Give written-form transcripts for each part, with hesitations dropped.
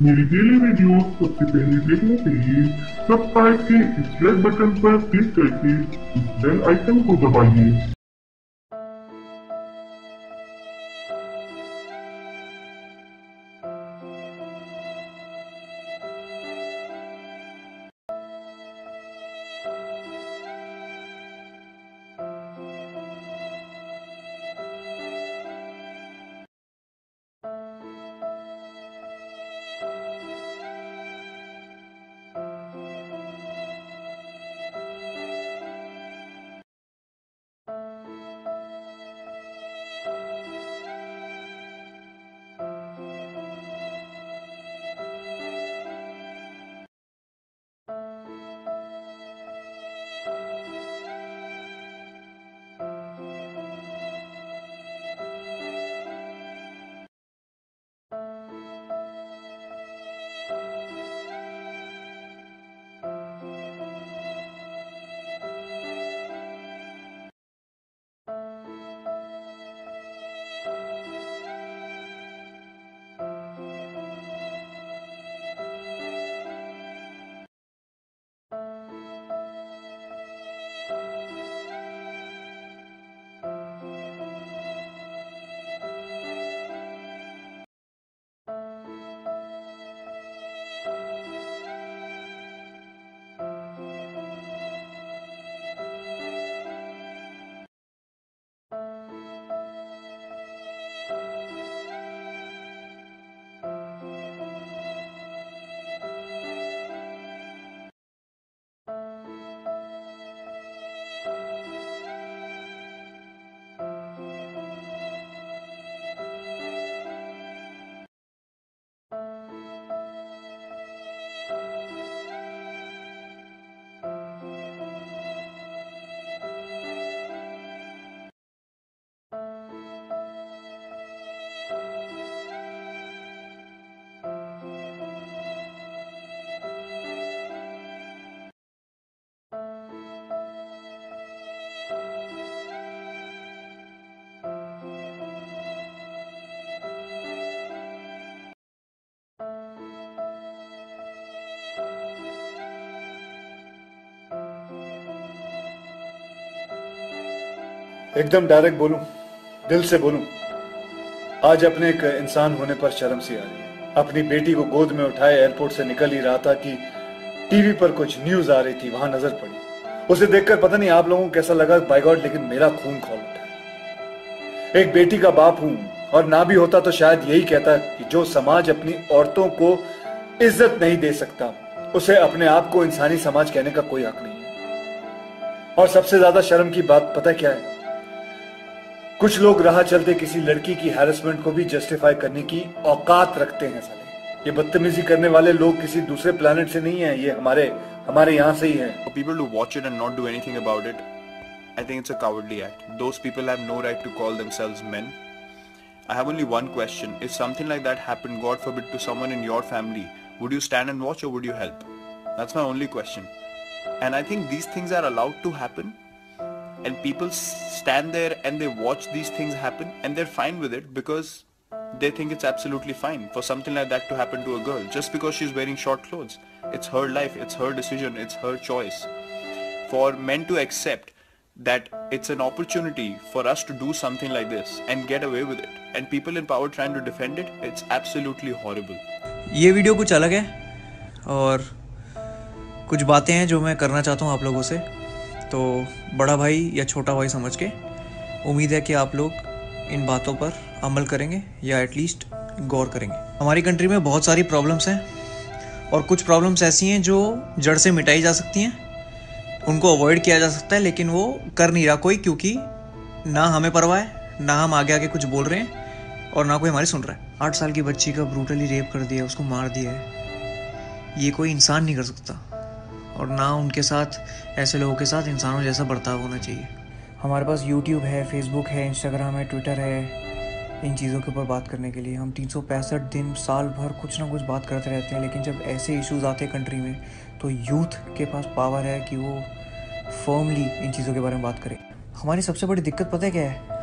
मेरी daily videos सबसे पहले देखने के लिए सब्सक्राइब के इस रेड बटन पर क्लिक करके इस बेल आइकन को दबाइए। एकदम डायरेक्ट बोलूं, दिल से बोलूं, आज अपने एक इंसान होने पर शर्म सी आ रही है। अपनी बेटी को गोद में उठाए एयरपोर्ट से निकल ही रहा था कि टीवी पर कुछ न्यूज आ रही थी, वहां नजर पड़ी। उसे देखकर पता नहीं आप लोगों को कैसा लगा, बाय गॉड, लेकिन मेरा खून खौल उठा। एक बेटी का बाप हूं, और ना भी होता तो शायद यही कहता कि जो समाज अपनी औरतों को इज्जत नहीं दे सकता, उसे अपने आप को इंसानी समाज कहने का कोई हक नहीं है। और सबसे ज्यादा शर्म की बात पता क्या है? कुछ लोग राह चलते किसी लड़की की हैरेसमेंट को भी जस्टिफाई करने की औकात रखते हैं साले। ये बदतमीजी करने वाले लोग किसी दूसरे प्लेनेट से नहीं है, ये हमारे यहाँ से ही है। For people to watch it and not do anything about it, I think it's a cowardly act. Those people have no right to call themselves men. I have only one question. If something like that happened, God forbid, to someone in your family, would you stand and watch or would you help? That's my only question. And I think these things are allowed to happen. And people stand there and they watch these things happen and they're fine with it because they think it's absolutely fine for something like that to happen to a girl just because she's wearing short clothes. It's her life, it's her decision, it's her choice. For men to accept that it's an opportunity for us to do something like this and get away with it, and people in power trying to defend it, it's absolutely horrible. ये video कुछ अलग है और कुछ बातें हैं जो मैं करना चाहता हूँ आप लोगों से। तो बड़ा भाई या छोटा भाई समझ के उम्मीद है कि आप लोग इन बातों पर अमल करेंगे या एटलीस्ट गौर करेंगे। हमारी कंट्री में बहुत सारी प्रॉब्लम्स हैं और कुछ प्रॉब्लम्स ऐसी हैं जो जड़ से मिटाई जा सकती हैं, उनको अवॉइड किया जा सकता है, लेकिन वो कर नहीं रहा कोई, क्योंकि ना हमें परवाह है, ना हम आगे आगे कुछ बोल रहे हैं और ना कोई हमारी सुन रहा है। 8 साल की बच्ची का ब्रूटली रेप कर दिया, उसको मार दिया है, ये कोई इंसान नहीं कर सकता, और ना उनके साथ, ऐसे लोगों के साथ इंसानों जैसा बर्ताव होना चाहिए। हमारे पास यूट्यूब है, फेसबुक है, इंस्टाग्राम है, ट्विटर है, इन चीज़ों के ऊपर बात करने के लिए। हम 365 दिन साल भर कुछ ना कुछ बात करते रहते हैं, लेकिन जब ऐसे इश्यूज़ आते हैं कंट्री में तो यूथ के पास पावर है कि वो फर्मली इन चीज़ों के बारे में बात करें। हमारी सबसे बड़ी दिक्कत पता है क्या है?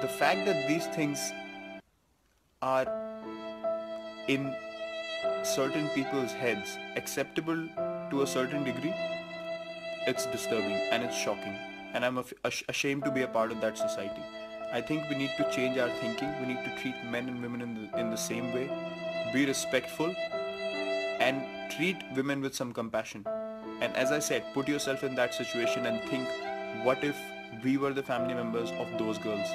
The fact that these things are in certain people's heads acceptable to a certain degree, it's disturbing and it's shocking, and I'm ashamed to be a part of that society. I think we need to change our thinking. We need to treat men and women in the same way, be respectful, and treat women with some compassion. And as I said, put yourself in that situation and think, what if we were the family members of those girls?